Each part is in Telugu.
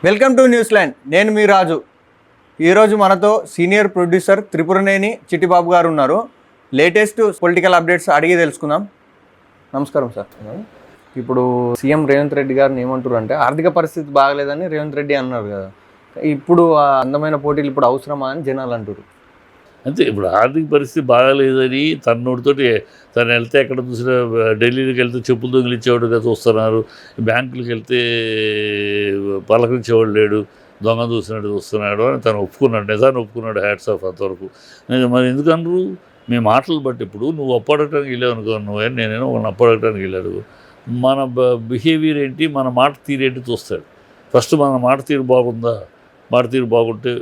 Welcome to news line. నేను మీ రాజు. ఈరోజు మనతో సీనియర్ ప్రొడ్యూసర్ త్రిపురనేని చిట్టిబాబు గారు ఉన్నారు. లేటెస్ట్ పొలిటికల్ అప్డేట్స్ అడిగి తెలుసుకుందాం. నమస్కారం సార్. ఇప్పుడు సీఎం రేవంత్ రెడ్డి గారిని ఏమంటారు అంటే ఆర్థిక పరిస్థితి బాగలేదని రేవంత్ రెడ్డి అన్నారు కదా, ఇప్పుడు ఆ అందమైన పోటీలు ఇప్పుడు అవసరమా అని జనాలు అంటారు. అంతే. ఇప్పుడు ఆర్థిక పరిస్థితి బాగాలేదని తన నోటితోటి తను వెళ్తే ఎక్కడ చూసినా ఢిల్లీకి వెళ్తే చెప్పులు దొంగిలించేవాడుగా చూస్తున్నారు, బ్యాంకులకు వెళ్తే పలకరించేవాడు లేడు, దొంగ చూసినట్టు చూస్తున్నాడు అని తను ఒప్పుకున్నాడు, నిజాన్ని ఒప్పుకున్నాడు. హ్యాట్స్ ఆఫ్ అంతవరకు. మరి ఎందుకన్నారు మీ మాటలు బట్టి. ఇప్పుడు నువ్వు అప్పడగటానికి వెళ్ళావు అనుకో, నువ్వే నేనేమో వాళ్ళని అప్పడగటానికి వెళ్ళాడు. మన బిహేవియర్ ఏంటి, మన మాట తీరు ఏంటి చూస్తాడు. ఫస్ట్ మన మాట తీరు బాగుందా, మాట తీరు బాగుంటే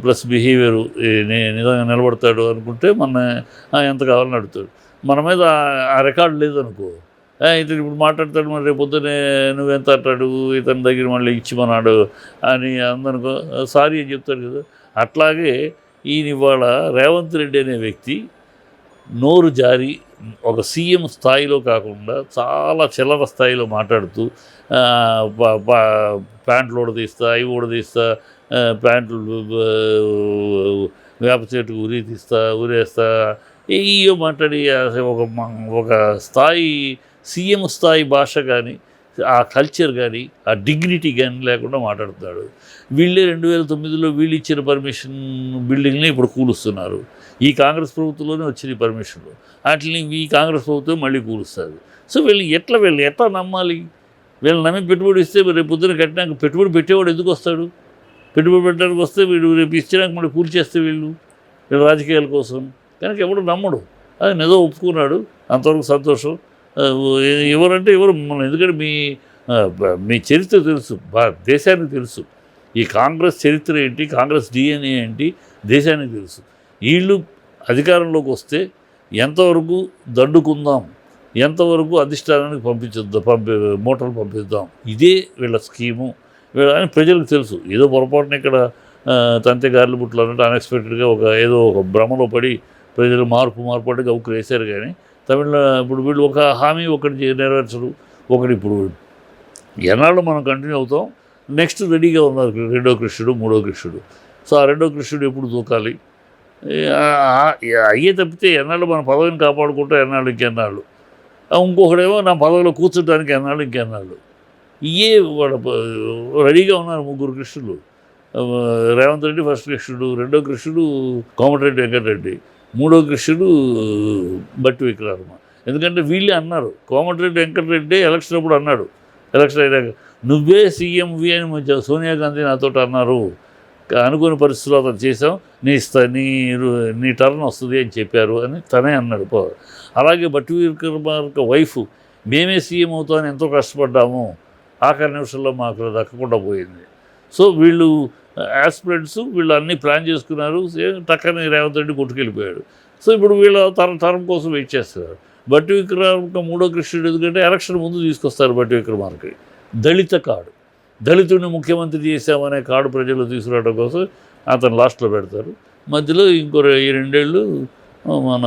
ప్లస్ బిహేవియరు నిజంగా నిలబడతాడు అనుకుంటే మన ఎంత కావాలని అడుగుతాడు. మన మీద ఆ రికార్డు లేదనుకో, ఇతను ఇప్పుడు మాట్లాడతాడు, మరి రేపు పొద్దునే నువ్వెంత అంటాడు, ఇతని దగ్గర మళ్ళీ ఇచ్చిమన్నాడు అని అందనుకో సారీ అని చెప్తాడు కదా. అట్లాగే ఈయన ఇవాళ రేవంత్ రెడ్డి అనే వ్యక్తి నోరు జారి ఒక సీఎం స్థాయిలో కాకుండా చాలా చిల్లర స్థాయిలో మాట్లాడుతూ ప్యాంట్లు ఊడదీస్తా, అవి ఊడదీస్తా, ప్యాంట్లు వేప చెట్టుకు ఊరేస్తా ఏయో మాట్లాడి ఒక స్థాయి సీఎం స్థాయి భాష కానీ, ఆ కల్చర్ కానీ, ఆ డిగ్నిటీ కానీ లేకుండా మాట్లాడుతున్నాడు. వీళ్ళే 2009లో వీళ్ళు ఇచ్చిన పర్మిషన్ బిల్డింగ్ని ఇప్పుడు కూలుస్తున్నారు. ఈ కాంగ్రెస్ ప్రభుత్వంలోనే వచ్చిన పర్మిషన్లు వాటిని ఈ కాంగ్రెస్ ప్రభుత్వం మళ్ళీ కూలుస్తారు. సో వీళ్ళు ఎట్లా నమ్మాలి? వీళ్ళు నమ్మి పెట్టుబడి ఇస్తే రేపు పొద్దున కట్టినాక పెట్టుబడి పెట్టేవాడు ఎందుకు వస్తాడు? పెట్టుబడి పెట్టడానికి వస్తే వీడు రేపు ఇచ్చినాక మళ్ళీ కూల్చేస్తే వీళ్ళు రాజకీయాల కోసం. కనుక ఎవడు నమ్మడు. అది నిజం ఒప్పుకున్నాడు, అంతవరకు సంతోషం. ఎవరంటే ఎవరు మనం, ఎందుకంటే మీ చరిత్ర తెలుసు, దేశానికి తెలుసు. ఈ కాంగ్రెస్ చరిత్ర ఏంటి, కాంగ్రెస్ డిఎన్ఏ ఏంటి దేశానికి తెలుసు. వీళ్ళు అధికారంలోకి వస్తే ఎంతవరకు దండుకుందాం, ఎంతవరకు అధిష్టానానికి మూటలు పంపిద్దాం, ఇదే వీళ్ళ స్కీము అని ప్రజలకు తెలుసు. ఏదో పొరపాటున ఇక్కడ తంతే గార్లు బుట్లు అన్నట్టు అన్ఎక్స్పెక్టెడ్గా ఒక భ్రమలో పడి ప్రజలు మార్పు అంటే గౌకులు వేశారు. కానీ ఇప్పుడు వీళ్ళు ఒక హామీ ఒకటి నెరవేర్చరు. ఇప్పుడు ఎన్నాళ్ళు మనం కంటిన్యూ అవుతాం. నెక్స్ట్ రెడీగా ఉన్నారు రెండో కృష్ణుడు, మూడో కృష్ణుడు. సో ఆ రెండో కృష్ణుడు ఎప్పుడు దూకాలి అయ్యే తప్పితే ఎన్నాళ్ళు మన పదవిని కాపాడుకుంటూ ఎన్నాళ్ళు ఇంకెన్నాళ్ళు, ఇంకొకడేమో నా పదవిలో కూర్చోడానికి ఎన్నాళ్ళు ఇంకెన్నాళ్ళు. ఇయే వాళ్ళ రెడీగా ఉన్నారు ముగ్గురు కృష్ణులు. రేవంత్ రెడ్డి ఫస్ట్ కృష్ణుడు, రెండో కృష్ణుడు కోమటిరెడ్డి వెంకటరెడ్డి, మూడో కృష్ణుడు బట్టి విక్రమ. ఎందుకంటే వీళ్ళే అన్నారు, కోమటిరెడ్డి వెంకటరెడ్డి ఎలక్షన్ అప్పుడు అన్నాడు, ఎలక్షన్ అయినాక నువ్వే సీఎంవి అని సోనియా గాంధీ నాతో అన్నారు, అనుకోని పరిస్థితుల్లో అతను చేసాం, నీ టర్న్ వస్తుంది అని చెప్పారు అని తనే అన్నాడు. అలాగే బట్టి విక్రమార్క వైఫ్ మేమే సీఎం అవుతామని ఎంతో కష్టపడ్డాము, ఆఖరి నిమిషంలో మాకు దక్కకుండా పోయింది. సో వీళ్ళు యాస్పిరెంట్స్, వీళ్ళు అన్నీ ప్లాన్ చేసుకున్నారు. టక్కని రేవంత్ రెడ్డి కొట్టుకెళ్ళిపోయాడు. సో ఇప్పుడు వీళ్ళ తరం కోసం వెయిట్ చేస్తున్నారు. బట్టి విక్రమార్క మూడో కృష్ణుడు ఎందుకంటే ఎలక్షన్ ముందు తీసుకొస్తారు. బట్టి విక్రమార్క దళిత కార్డు, దళితుడిని ముఖ్యమంత్రి చేశామనే కార్డు ప్రజలు తీసుకురావడం కోసం అతను లాస్ట్లో పెడతారు. మధ్యలో ఇంకో 2 ఏళ్ళు మన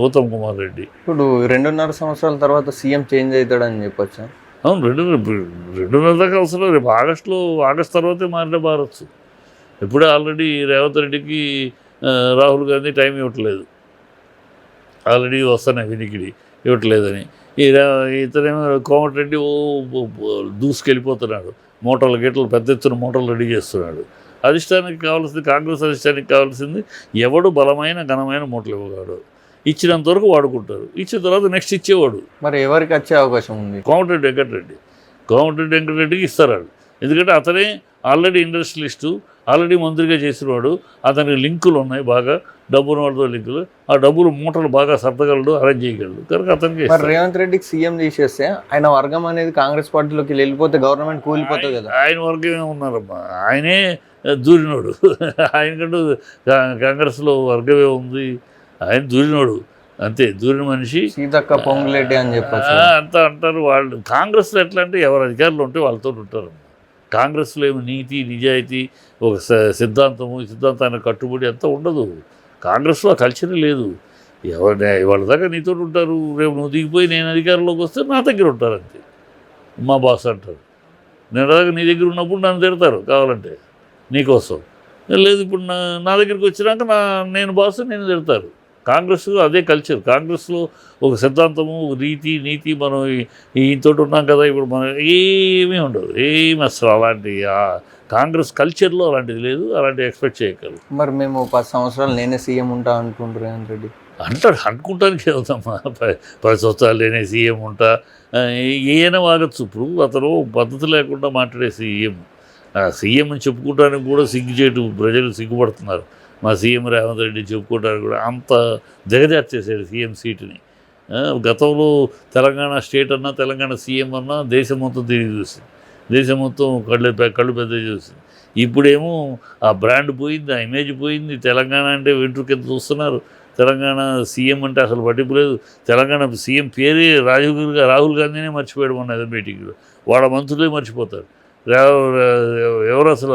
ఉత్తమ్ కుమార్ రెడ్డి. ఇప్పుడు 2.5 సంవత్సరాల తర్వాత సీఎం చేంజ్ అవుతాడని చెప్పొచ్చా? అవును, 2.5 దాకా అవసరం. రేపు ఆగస్ట్ తర్వాతే మారవచ్చు. ఇప్పుడే ఆల్రెడీ రేవంత్ రెడ్డికి రాహుల్ గాంధీ టైం ఇవ్వట్లేదు, ఆల్రెడీ వస్తున్నాయి వినికిడి ఇవ్వట్లేదని. ఇతనేమో కోమటిరెడ్డి దూసుకెళ్ళిపోతున్నాడు, మూటలు పెద్ద ఎత్తున మూటలు రెడీ చేస్తున్నాడు. అధిష్టానికి కావాల్సింది, కాంగ్రెస్ అధిష్టానికి కావాల్సింది ఎవడు బలమైన ఘనమైన మూటలు ఇవ్వగాడు. ఇచ్చినంత వరకు వాడుకుంటారు, ఇచ్చిన తర్వాత నెక్స్ట్ ఇచ్చేవాడు. మరి ఎవరికి వచ్చే అవకాశం ఉంది? కోమటిరెడ్డి వెంకటరెడ్డికి ఇస్తారు వాళ్ళు. ఎందుకంటే అతనే ఆల్రెడీ ఇండస్ట్రియలిస్టు, ఆల్రెడీ మంత్రిగా చేసినవాడు, అతనికి లింకులు ఉన్నాయి, బాగా డబ్బున్న వాళ్ళతో లింకులు. ఆ డబ్బులు మూటలు బాగా సర్దగలడు, అరేంజ్ చేయగలడు. కనుక అతనికి. రేవంత్ రెడ్డికి సీఎం తీసేస్తే ఆయన వర్గం అనేది కాంగ్రెస్ పార్టీలోకి వెళ్ళిపోతే గవర్నమెంట్ కూలిపోతుంది కదా. ఆయన వర్గమే ఉన్నారమ్మా, ఆయనే దూరినోడు. ఆయనకంటూ కాంగ్రెస్లో వర్గమే ఉంది, ఆయన దూరినోడు అంతే. దూరిన మనిషి సీతక్క పొంగులేటి అని చెప్పచ్చు అంతా అంటారు. వాళ్ళు కాంగ్రెస్లో ఎట్లా అంటే ఎవరు అధికారులు ఉంటే వాళ్ళతో ఉంటారు. కాంగ్రెస్లో ఏమో నీతి నిజాయితీ, ఒక సిద్ధాంతానికి కట్టుబడి అంతా ఉండదు. కాంగ్రెస్లో ఆ కల్చరే లేదు. వాళ్ళ దాకా నీతో ఉంటారు, రేపు నువ్వు దిగిపోయి నేను అధికారంలోకి వస్తే నా దగ్గర ఉంటారు అంతే, మా బాస్ అంటారు. నేను నీ దగ్గర ఉన్నప్పుడు నన్ను తిడతారు కావాలంటే నీకోసం. లేదు ఇప్పుడు నా దగ్గరికి వచ్చినాక నేను బాస్ నేను తిడతారు. కాంగ్రెస్ అదే కల్చర్. కాంగ్రెస్లో ఒక సిద్ధాంతము, ఒక నీతి మనం ఈయనతోటి ఉన్నాం కదా, ఇప్పుడు మనం ఏమీ ఉండదు. ఏమి అసలు అలాంటి కాంగ్రెస్ కల్చర్లో అలాంటిది లేదు. అలాంటివి ఎక్స్పెక్ట్ చేయగలరు. మరి మేము 10 సంవత్సరాలు నేనే సీఎం ఉంటా అనుకుంటారు రేవంత్ రెడ్డి. అనుకుంటానికి వెళ్తామా? 10 సంవత్సరాలు నేనే సీఎం ఉంటా, ఏమైనా వాగచ్చు. ఇప్పుడు అతను పద్ధతి లేకుండా మాట్లాడే సీఎం అని చెప్పుకోవడానికి కూడా సిగ్గుచేటు, ప్రజలు సిగ్గుపడుతున్నారు. మా సీఎం రేవంత్ రెడ్డి చెప్పుకోవడానికి కూడా అంత దిగజార్చేసాడు సీఎం సీటుని. గతంలో తెలంగాణ స్టేట్ అన్నా, తెలంగాణ సీఎం అన్నా దేశం మొత్తం తిరిగి చూసింది, దేశం మొత్తం కళ్ళు పెద్ద చూసింది. ఇప్పుడేమో ఆ బ్రాండ్ పోయింది, ఆ ఇమేజ్ పోయింది. తెలంగాణ అంటే వెంట్రుకెంత చూస్తున్నారు, తెలంగాణ సీఎం అంటే అసలు పట్టింపు లేదు. తెలంగాణ సీఎం పేరే రాహుల్ గాంధీనే మర్చిపోయాడు మొన్న ఏదో మీటింగ్లో. వాళ్ళ మంత్రులే మర్చిపోతారు. ఎవరు అసలు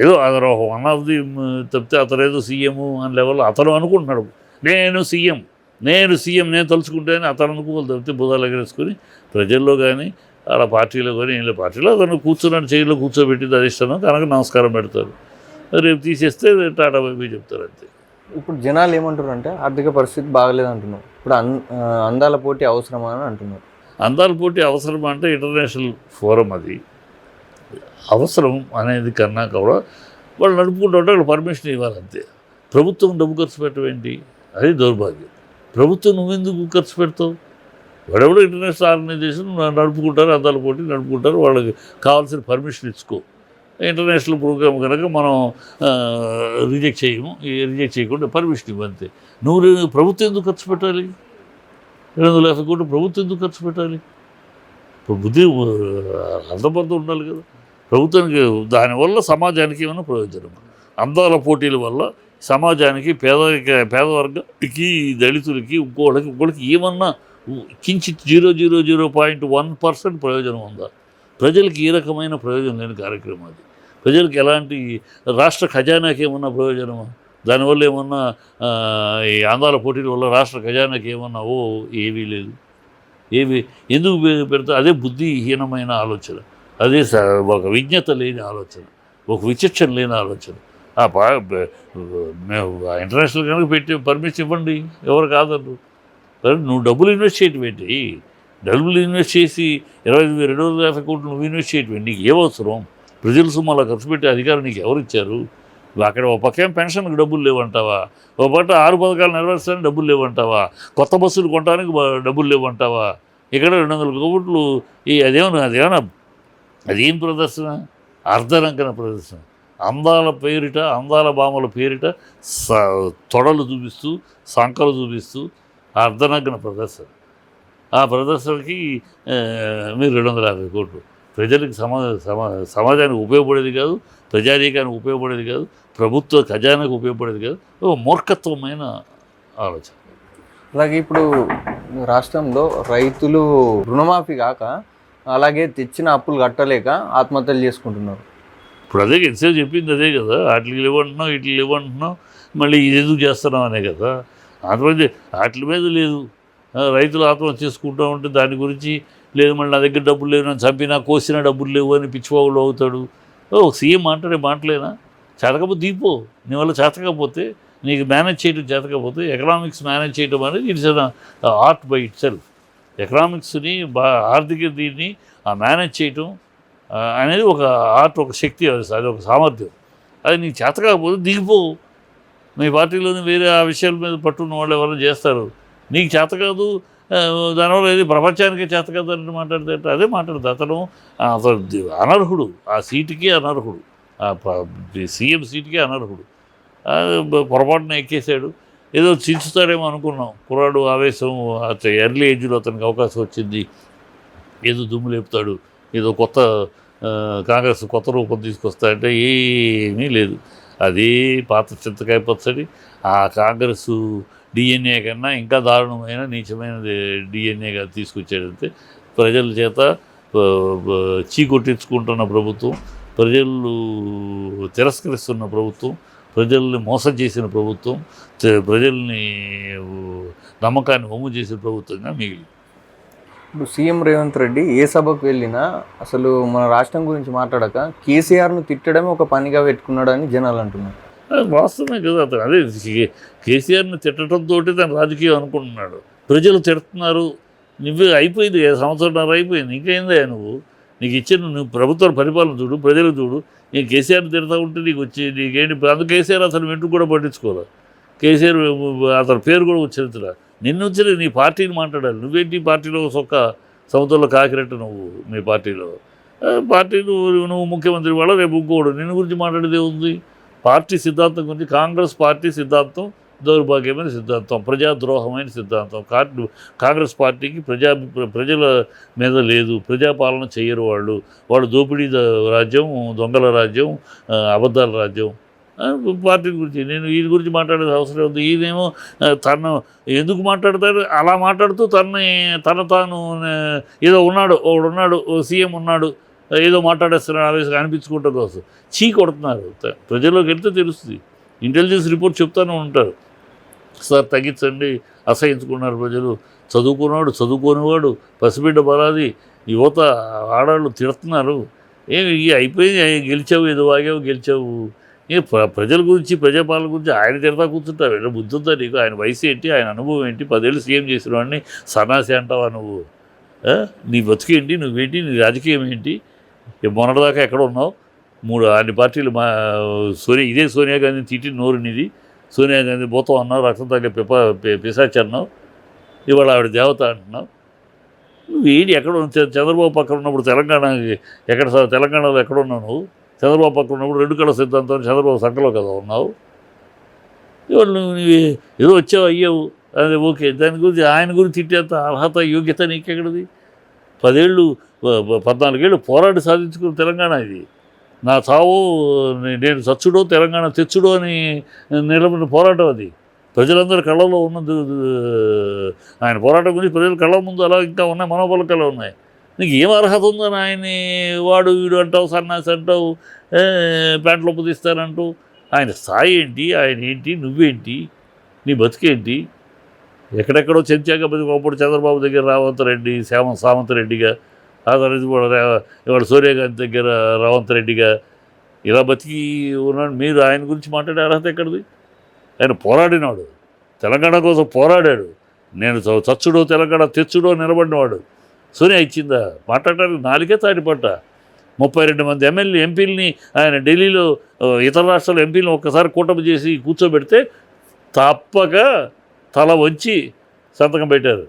ఏదో అతను వన్ ఆఫ్ ది తప్పితే అతను ఏదో సీఎం అని లెవెల్లో అతను అనుకుంటున్నాడు. నేను సీఎం నేను తలుచుకుంటేనే అతను అనుకోవాలి తప్పితే బుధాలు ఎగరేసుకొని ప్రజల్లో కానీ ఆడ పార్టీలో కానీ వీళ్ళ పార్టీలో అతను కూర్చున్నాడు, చైర్లో కూర్చోబెట్టింది అధిష్టానం కనుక నమస్కారం పెడతారు. రేపు తీసేస్తే టాటా బైబీ చెప్తారు అంతే. ఇప్పుడు జనాలు ఏమంటారు అంటే ఆర్థిక పరిస్థితి బాగలేదు అంటున్నారు. ఇప్పుడు అందాల పోటీ అవసరమా అని అంటున్నారు. అందాల పోటీ అవసరమా అంటే ఇంటర్నేషనల్ ఫోరం అది అవసరం అనేది కన్నా కూడా వాళ్ళు నడుపుకుంటూ ఉంటే వాళ్ళు పర్మిషన్ ఇవ్వాలంతే. ప్రభుత్వం డబ్బు ఖర్చు పెట్టవేంటి? అది దౌర్భాగ్యం. ప్రభుత్వం నువ్వెందుకు ఖర్చు పెడతావు? వాడెవడో ఇంటర్నేషనల్ ఆర్గనైజేషన్ నడుపుకుంటారు, అందాల పోటీ నడుపుకుంటారు, వాళ్ళకి కావాల్సిన పర్మిషన్ ఇచ్చుకో. ఇంటర్నేషనల్ ప్రోగ్రామ్ కనుక మనం రిజెక్ట్ చేయకుండా పర్మిషన్ ఇవ్వంతే. నువ్వు ప్రభుత్వం ఎందుకు ఖర్చు పెట్టాలి? 250 కోట్లు ప్రభుత్వం ఎందుకు ఖర్చు పెట్టాలి? ఇప్పుడు బుద్ధి అర్థబద్ధం ఉండాలి కదా ప్రభుత్వానికి. దానివల్ల సమాజానికి ఏమైనా ప్రయోజనం? అందాల పోటీల వల్ల సమాజానికి, పేదవర్గానికి, దళితులకి, ఇంకోళ్ళకి ఏమన్నా కించిత్ 0.1% ప్రయోజనం ఉందా? ప్రజలకి ఏ రకమైన ప్రయోజనం లేని కార్యక్రమం అది. ప్రజలకు ఎలాంటి రాష్ట్ర ఖజానాకి ఏమన్నా ప్రయోజనమా? దానివల్ల ఏమన్నా ఈ అందాల పోటీల వల్ల రాష్ట్ర ఖజానాకి ఏమన్నా ఏమీ లేదు. ఎందుకు పెడతా? అదే బుద్ధిహీనమైన ఆలోచన, అదే ఒక విజ్ఞత లేని ఆలోచన, ఒక విచక్షణ లేని ఆలోచన. మేము ఇంటర్నేషనల్ కనుక పెట్టి పర్మిషన్ ఇవ్వండి, ఎవరు కాదన్నారు. నువ్వు డబ్బులు ఇన్వెస్ట్ చేయటం ఏంటి? డబ్బులు ఇన్వెస్ట్ చేసి 250 కోట్లు నువ్వు ఇన్వెస్ట్ చేయటం ఏంటి? నీకు ఏమవసరం? ప్రజల సొమ్ము అలా ఖర్చు పెట్టే అధికారం నీకు ఎవరు ఇచ్చారు? అక్కడ ఒక పక్కేం పెన్షన్కి డబ్బులు లేవంటావా? ఒక పట్ట 6 పథకాలు నెరవేర్చడానికి డబ్బులు లేవంటావా? కొత్త బస్సులు కొనడానికి డబ్బులు లేవంటావా? ఇక్కడ 200 కోట్లు అదేమన్నా అదేం ప్రదర్శన? అర్ధరంకన ప్రదర్శన. అందాల పేరిట, అందాల భామల పేరిట తొడలు చూపిస్తూ, సంకలు చూపిస్తూ అర్ధనగ్న ప్రదర్శన. ఆ ప్రదర్శనకి మీరు 250 కోట్లు. ప్రజలకు సమాజానికి ఉపయోగపడేది కాదు, ప్రజానీకానికి ఉపయోగపడేది కాదు, ప్రభుత్వ ఖజానాకు ఉపయోగపడేది కాదు. ఒక మూర్ఖత్వమైన ఆలోచన. అలాగే ఇప్పుడు రాష్ట్రంలో రైతులు రుణమాఫీ కాక అలాగే తెచ్చిన అప్పులు కట్టలేక ఆత్మహత్యలు చేసుకుంటున్నారు. ఇప్పుడు అదే ఎంతసేపు చెప్పింది అదే కదా, వాటికి లేవంటున్నావు, వీటికి లేవంటున్నావు, మళ్ళీ ఇది ఎందుకు చేస్తున్నావు అనే కదా. ఆత్మహత్య వాటి మీద లేదు. రైతులు ఆత్మహత్య చేసుకుంటూ ఉంటే దాని గురించి లేదు, మళ్ళీ నా దగ్గర డబ్బులు లేవు, నన్ను చంపినా కోసినా డబ్బులు లేవు అని పిచ్చివాగులు అవుతాడు. సీఎం మాట్లాడే మాటలేనా? చేతకపోతే దిగిపో. నీ వల్ల చేతకపోతే, నీకు మేనేజ్ చేయడం చేతకపోతే, ఎకనామిక్స్ మేనేజ్ చేయడం అనేది it's art by itself. ఎకనామిక్స్ని ఆర్థిక దీన్ని మేనేజ్ చేయటం అనేది ఒక ఆర్ట్, ఒక శక్తి, అది ఒక సామర్థ్యం. అది నీకు చేత కాకపోతే దిగిపో. మీ పార్టీలోని వేరే ఆ విషయాల మీద పట్టున్న వాళ్ళు ఎవరైనా చేస్తారు. నీకు చేత కాదు, దానివల్ల ఏది ప్రపంచానికే చేత కాదు అని మాట్లాడితే అదే మాట్లాడుతుంది. అతను అనర్హుడు, ఆ సీటుకి అనర్హుడు, సీఎం సీటుకి అనర్హుడు. పొరపాటున ఎక్కేసాడు. ఏదో చించుతాడేమో అనుకున్నాం. కుర్రాడు ఆవేశం, ఎర్లీ ఏజ్లో అతనికి అవకాశం వచ్చింది, ఏదో దుమ్ము లేపుతాడు, ఏదో కాంగ్రెస్ కొత్త రూపం తీసుకొస్తాడంటే ఏమీ లేదు. అదే పాత చింతకాయ పచ్చడి. ఆ కాంగ్రెస్ డిఎన్ఏ కన్నా ఇంకా దారుణమైన, నీచమైన డిఎన్ఏగా తీసుకొచ్చాడంతే. ప్రజల చేత చీకొట్టించుకుంటున్న ప్రభుత్వం, ప్రజలు తిరస్కరిస్తున్న ప్రభుత్వం, ప్రజల్ని మోసం చేసిన ప్రభుత్వం, ప్రజల్ని నమ్మకాన్ని వమ్ము చేసిన ప్రభుత్వంగా మిగిలింది. ఇప్పుడు సీఎం రేవంత్ రెడ్డి ఏ సభకు వెళ్ళినా అసలు మన రాష్ట్రం గురించి మాట్లాడక కేసీఆర్ను తిట్టడమే ఒక పనిగా పెట్టుకున్నాడు అని జనాలు అంటున్నారు. అది వాస్తవమే కదా. అతను అదే కేసీఆర్ని తిట్టడంతో తన రాజకీయం అనుకుంటున్నాడు. ప్రజలు తిడుతున్నారు, నువ్వే అయిపోయింది, సంవత్సరంన్నర అయిపోయింది, ఇంకేందా నువ్వు? నీకు ఇచ్చిన నువ్వు ప్రభుత్వ పరిపాలన చూడు, ప్రజలు చూడు. నేను కేసీఆర్ని తిడతా ఉంటే నీకు వచ్చి నీకేంటి? అందుకు కేసీఆర్ అసలు వెంట్రుకు కూడా పట్టించుకోవాలి. కేసీఆర్ అతని పేరు కూడా చరిత్ర. నిన్ను వచ్చిన నీ పార్టీని మాట్లాడాలి. నువ్వేంటి పార్టీలో సొక్క సమతుల్లో కాకిరెట్టు నువ్వు మీ పార్టీలో పార్టీ నువ్వు ముఖ్యమంత్రి వాళ్ళ రేపు ఇంకోడు నిన్ను గురించి మాట్లాడేదే ఉంది. పార్టీ సిద్ధాంతం గురించి కాంగ్రెస్ పార్టీ సిద్ధాంతం దౌర్భాగ్యమైన సిద్ధాంతం, ప్రజాద్రోహమైన సిద్ధాంతం. కాంగ్రెస్ పార్టీకి ప్రజల మీద లేదు, ప్రజాపాలన చేయరు. వాళ్ళు దోపిడీ రాజ్యం, దొంగల రాజ్యం, అబద్ధాల రాజ్యం. పార్టీ గురించి నేను ఈయన గురించి మాట్లాడేది అవసరం ఉంది. ఈయనేమో తను ఎందుకు మాట్లాడతాడు? అలా మాట్లాడుతూ తాను ఏదో ఒకడున్నాడు సీఎం ఉన్నాడు, ఏదో మాట్లాడేస్తున్నాడు ఆవేశంగా అనిపించుకుంటూ కోసం కొడుతున్నారు. ప్రజల్లోకి వెళ్తే తెలుస్తుంది. ఇంటెలిజెన్స్ రిపోర్ట్ చెప్తూనే ఉంటారు, సార్ తగ్గించండి, అసహించుకున్నారు ప్రజలు. చదువుకోనివాడు, పసిబిడ్డ బలాది, యువత, ఆడవాళ్ళు తిడుతున్నారు. అయిపోయింది, గెలిచావు, ఏదో వాగావు, గెలిచావు. ప్రజల గురించి, ప్రజాపాలన గురించి ఆయన తిడతా కూర్చుంటావు. ఏదో బుద్ధి ఉందా నీకు? ఆయన వయసు ఏంటి, ఆయన అనుభవం ఏంటి? 10 ఏళ్ళు సీఎం చేసిన వాడిని సన్నాసి అంటావా నువ్వు? నీ బతుకేంటి, నువ్వేంటి, నీ రాజకీయం ఏంటి? మొన్నటిదాకా ఎక్కడ ఉన్నావు? అన్ని పార్టీలు ఇదే సోనియా గాంధీని తిట్టి నోరు నీది. సోనియా గాంధీ పోతాం అన్నావు, రక్తం తగ్గ పిశాచి అన్నావు, ఇవాళ ఆవిడ దేవత అంటున్నావు. నువ్వేంటి? ఎక్కడ చంద్రబాబు పక్కన ఉన్నప్పుడు తెలంగాణలో ఎక్కడ ఉన్నావు నువ్వు? చంద్రబాబు పక్కన ఉన్నప్పుడు 2 కళ సిద్ధాంతం చంద్రబాబు సంఖలో కదా ఉన్నావు. ఇవాళ నువ్వు ఏదో వచ్చావు, అయ్యావు, అదే ఓకే. దాని గురించి ఆయన గురించి తిట్టేంత అర్హత, యోగ్యత నీకెక్కడిది? 14 ఏళ్ళు పోరాడి సాధించుకున్న తెలంగాణ ఇది. నా చావు నేను చచ్చుడో తెలంగాణ తెచ్చుడో అని నిలబడిన పోరాటం అది. ప్రజలందరి కళ్ళలో ఉన్నది ఆయన పోరాటం గురించి ప్రజల కళ్ళ ముందు అలా ఇంకా ఉన్నాయి, మనోబలకలు ఉన్నాయి. నీకు ఏం అర్హత ఉందని ఆయన్ని వాడు వీడు అంటావు, సన్నాసి అంటావు, ప్యాంట్లు తీస్తానంటూ. ఆయన స్థాయి ఏంటి, ఆయన ఏంటి, నువ్వేంటి, నీ బతుకేంటి? ఎక్కడెక్కడో చెంచాక ఒకప్పుడు చంద్రబాబు దగ్గర రావంత్ రెడ్డి, సావంత్ రెడ్డిగా, ఆ తర్వాత ఇవాళ సోనియా గాంధీ దగ్గర రావంత్ రెడ్డిగా ఇలా బతికి ఉన్నాడు. మీరు ఆయన గురించి మాట్లాడే అర్హత ఎక్కడిది? ఆయన పోరాడినాడు, తెలంగాణ కోసం పోరాడాడు. నేను చచ్చుడో తెలంగాణ తెచ్చుడో నిలబడినవాడు. సోనియా ఇచ్చిందా? మాట్లాడటానికి నాలుగే తాడిపట్ట. 32 మంది ఎంపీలని ఆయన ఢిల్లీలో ఇతర రాష్ట్రాల ఎంపీలను ఒక్కసారి కూటమి చేసి కూర్చోబెడితే తప్పక తల వంచి సంతకం పెట్టారు.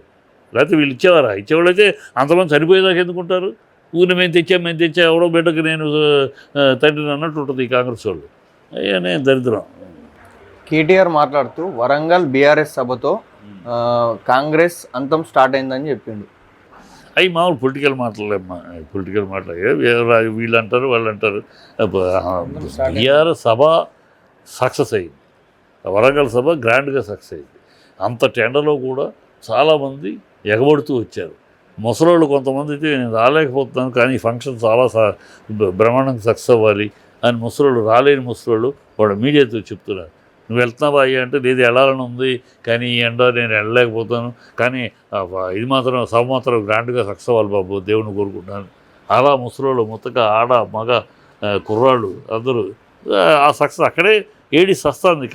లేకపోతే వీళ్ళు ఇచ్చేవారా? ఇచ్చేవాళ్ళైతే అంతమంది చనిపోయేదాకా ఎందుకుంటారు? ఊరిని మేము తెచ్చా ఎవడో బిడ్డకు నేను తండ్రిని అన్నట్టు ఉంటుంది ఈ కాంగ్రెస్ వాళ్ళు. అయ్యనే దరిద్రం. కేటీఆర్ మాట్లాడుతూ వరంగల్ బీఆర్ఎస్ సభతో కాంగ్రెస్ అంతం స్టార్ట్ అయిందని చెప్పిండు. అవి మామూలు పొలిటికల్ మాటలేమ్మా, పొలిటికల్ మాటలు. వీళ్ళు అంటారు, వాళ్ళు అంటారు. బీఆర్ఎస్ సభ సక్సెస్ అయింది, వరంగల్ సభ గ్రాండ్గా సక్సెస్ అయింది. అంత టెండర్లో కూడా చాలామంది ఎగబడుతూ వచ్చారు. ముసలోళ్ళు కొంతమంది అయితే నేను రాలేకపోతున్నాను కానీ ఫంక్షన్ చాలా బ్రహ్మాండంగా సక్సెస్ అవ్వాలి అని ముసలోళ్ళు, రాలేని ముసలోళ్ళు వాడు మీడియాతో చెప్తున్నారు. నువ్వు వెళ్తున్నావా అయ్యా అంటే లేదు, వెళ్ళాలని ఉంది కానీ ఈ ఎండ నేను వెళ్ళలేకపోతాను, కానీ ఇది మాత్రం సభ మాత్రం గ్రాండ్గా సక్సెస్ అవ్వాలి బాబు, దేవుని కోరుకుంటున్నాను. అలా ముసలోళ్ళు ముత్తక ఆడ మగ కుర్రాళ్ళు అందరూ ఆ సక్సెస్ అక్కడే ఏడి సస్తుంది.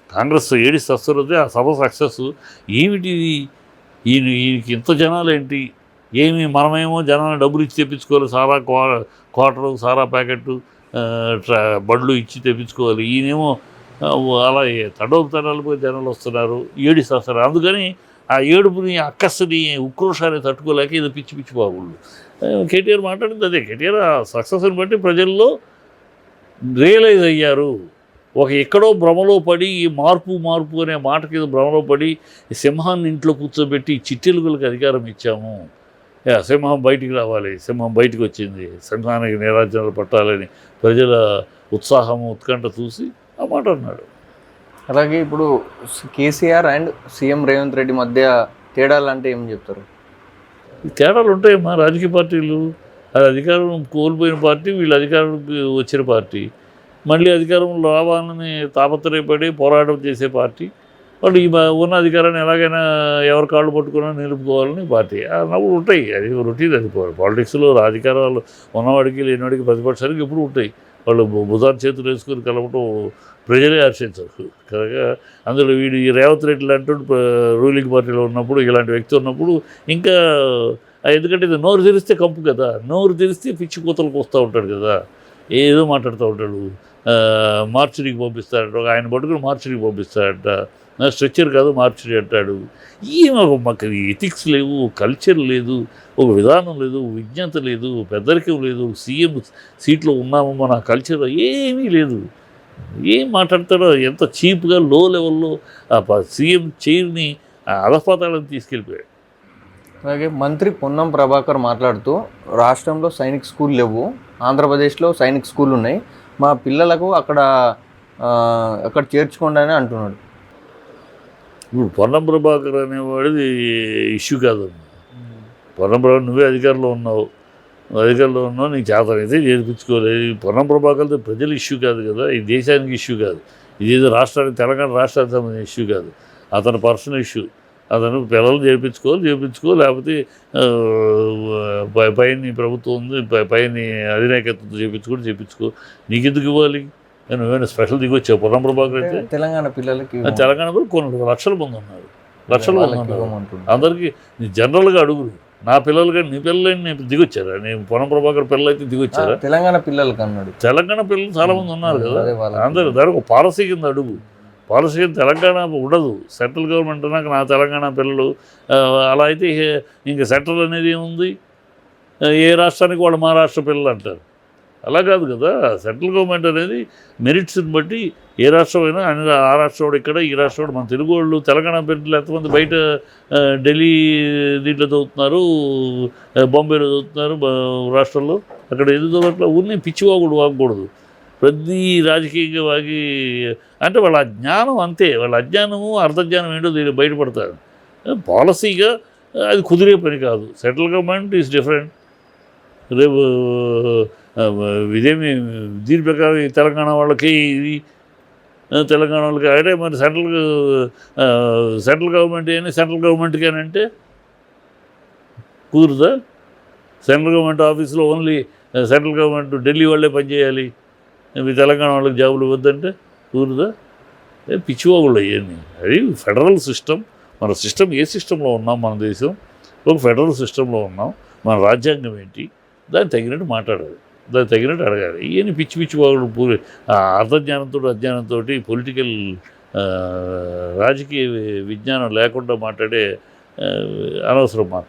కాంగ్రెస్ ఏడి సస్తున్నది ఆ సభ సక్సెస్. ఏమిటి ఈయనకి ఇంత జనాలు ఏంటి? ఏమి మనమేమో జనాలు డబ్బులు ఇచ్చి తెప్పించుకోవాలి, సారా క్వార్టరు, సారా ప్యాకెట్టు, బండ్లు ఇచ్చి తెప్పించుకోవాలి. ఈయనేమో అలా తడోపుతనాలు పోయి జనాలు వస్తున్నారు, ఏడిస్తారు. అందుకని ఆ ఏడుపుని, అక్కస్సుని, ఉక్రోషాన్ని తట్టుకోలేక ఇది పిచ్చి బాగుళ్ళు. కేటీఆర్ మాట్లాడింది అదే. కేటీఆర్ ఆ సక్సెస్ని బట్టి ప్రజల్లో రియలైజ్ అయ్యారు. ఎక్కడో భ్రమలో పడి ఈ మార్పు అనే మాట కింద భ్రమలో పడి సింహాన్ని ఇంట్లో కూర్చోబెట్టి చిట్టెలుగులకు అధికారం ఇచ్చాము, సింహం బయటికి రావాలి, సింహం బయటకు వచ్చింది, సింహానికి నీరాజనాలు పట్టాలని ప్రజల ఉత్సాహము, ఉత్కంఠ చూసి ఆ మాట అన్నాడు. అలాగే ఇప్పుడు కేసీఆర్ అండ్ సీఎం రేవంత్ రెడ్డి మధ్య తేడాలు అంటే ఏం చెప్తారు? తేడాలు ఉంటాయి. మా రాజకీయ పార్టీలు అది అధికారం కోల్పోయిన పార్టీ, వీళ్ళు అధికారంలోకి వచ్చిన పార్టీ, మళ్ళీ అధికారంలో రావాలని తాపత్రయపడి పోరాటం చేసే పార్టీ. వాళ్ళు ఉన్న అధికారాన్ని ఎలాగైనా ఎవరి కాళ్ళు పట్టుకున్నా నిలుపుకోవాలని పార్టీ అన్నప్పుడు ఉంటాయి. అది రొటీన్. అది పాలిటిక్స్లో అధికారాలు ఉన్నవాడికి లేనివాడికి ప్రతిపక్షానికి ఎప్పుడు ఉంటాయి. వాళ్ళు భుజాన్ని చేతులు వేసుకొని కలవటం ప్రజలే హర్షించరు కనుక అందులో వీడు ఈ రేవంత్ రెడ్డి లాంటి రూలింగ్ పార్టీలో ఉన్నప్పుడు ఇలాంటి వ్యక్తి ఉన్నప్పుడు ఇంకా ఎందుకంటే ఇది నోరు తెరిస్తే కంపు కదా, నోరు తెరిస్తే పిచ్చి కూతలకు వస్తూ ఉంటాడు కదా, ఏదో మాట్లాడుతూ ఉంటాడు. మార్చురీకి పంపిస్తాడట, ఆయన పట్టుకుని మార్చురీకి పంపిస్తాడట, స్ట్రక్చర్ కాదు మార్చురీ అంటాడు. మాకు ఎథిక్స్ లేవు, కల్చర్ లేదు, ఒక విధానం లేదు, విజ్ఞత లేదు, పెద్దరికం లేదు, సీఎం సీట్లో ఉన్నాము మన కల్చర్ ఏమీ లేదు. ఏం మాట్లాడతాడో ఎంత చీప్గా లో లెవెల్లో సీఎం చైర్ని అధపాతాలను తీసుకెళ్ళిపోయాడు. అలాగే మంత్రి పొన్నం ప్రభాకర్ మాట్లాడుతూ రాష్ట్రంలో సైనిక్ స్కూల్ లేవు, ఆంధ్రప్రదేశ్లో సైనిక్ స్కూల్ ఉన్నాయి, మా పిల్లలకు అక్కడ చేర్చుకోండి అని అంటున్నాడు. ఇప్పుడు పొన్నం ప్రభాకర్ అనేవాడిది ఇష్యూ కాదమ్మా. పొన్నం ప్రభాకర్ నువ్వే అధికారంలో ఉన్నావు నీకు చేతనైతే చేర్పించుకోలేదు. పొన్నం ప్రభాకర్తో ప్రజల ఇష్యూ కాదు కదా, ఈ దేశానికి ఇష్యూ కాదు, ఇదేదో రాష్ట్రానికి తెలంగాణ రాష్ట్రానికి సంబంధించిన ఇష్యూ కాదు, అతని పర్సనల్ ఇష్యూ. అతను పిల్లలు చేర్పించుకో లేకపోతే పైన ప్రభుత్వం ఉంది, పైన అధినాయకత్వంతో చేయించుకో, నీకెందుకు ఇవ్వాలి? నువ్వేనా స్పెషల్ దిగొచ్చావు? పొన్నం ప్రభాకర్ అయితే తెలంగాణ పిల్లలకి తెలంగాణలో కొన్ని లక్షల మంది ఉన్నారు. అందరికీ నీ జనరల్గా అడుగురు, నా పిల్లలు కానీ నీ పిల్లలు నేను దిగొచ్చారా? నేను పొన్నం ప్రభాకర్ పిల్లలు అయితే దిగొచ్చారా? తెలంగాణ పిల్లలకి అన్నాడు. తెలంగాణ పిల్లలు చాలామంది ఉన్నారు కదా, అందరూ దానికి ఒక పాలసీ కింద అడుగు. పాలసీ కింద తెలంగాణ ఉండదు, సెంట్రల్ గవర్నమెంట్ అన్నాక నా తెలంగాణ పిల్లలు అలా అయితే ఇంకా సెంట్రల్ అనేది ఏముంది? ఏ రాష్ట్రానికి వాళ్ళు మా రాష్ట్ర పిల్లలు అంటారు. అలా కాదు కదా, సెంట్రల్ గవర్నమెంట్ అనేది మెరిట్స్ని బట్టి ఏ రాష్ట్రమైనా ఆ రాష్ట్రం ఇక్కడ, ఈ రాష్ట్రం మన తెలుగు వాళ్ళు తెలంగాణ పిల్లలు ఎంతమంది బయట ఢిల్లీ దీంట్లో చదువుతున్నారు, బాంబేలో చదువుతున్నారు రాష్ట్రంలో, అక్కడ ఎందుకు చదవట్లా? ఊరిని పిచ్చివాగుడు వాగకూడదు, ప్రతి రాజకీయంగా వాగి అంటే వాళ్ళ జ్ఞానం అంతే, వాళ్ళ అజ్ఞానము అర్ధజ్ఞానం ఏంటో దీన్ని బయటపడతారు. పాలసీగా అది కుదిరే పని కాదు. Central government is different. రేపు ఇదేమి దీని ప్రకారం తెలంగాణ వాళ్ళకి ఇది తెలంగాణ వాళ్ళకి అంటే మరి సెంట్రల్ గవర్నమెంట్ అని సెంట్రల్ గవర్నమెంట్కి అని అంటే కుదురుదా? సెంట్రల్ గవర్నమెంట్ ఆఫీస్లో ఓన్లీ సెంట్రల్ గవర్నమెంట్ ఢిల్లీ వాళ్ళే పనిచేయాలి, తెలంగాణ వాళ్ళకి జాబులు ఇవ్వద్దంటే కుదురుదా? పిచ్చివాగుళ్ళు అయ్యాన్ని. అది ఫెడరల్ సిస్టమ్. మన సిస్టమ్ ఏ సిస్టంలో ఉన్నాం? మన దేశం ఒక ఫెడరల్ సిస్టంలో ఉన్నాం. మన రాజ్యాంగం ఏంటి? దానికి తగినట్టు మాట్లాడాలి, దానికి తగినట్టు అడగాలి. ఇవన్నీ పిచ్చి వాగుడు అర్ధజ్ఞానంతో అజ్ఞానంతో పొలిటికల్ రాజకీయ విజ్ఞానం లేకుండా మాట్లాడే అనవసరం మాట.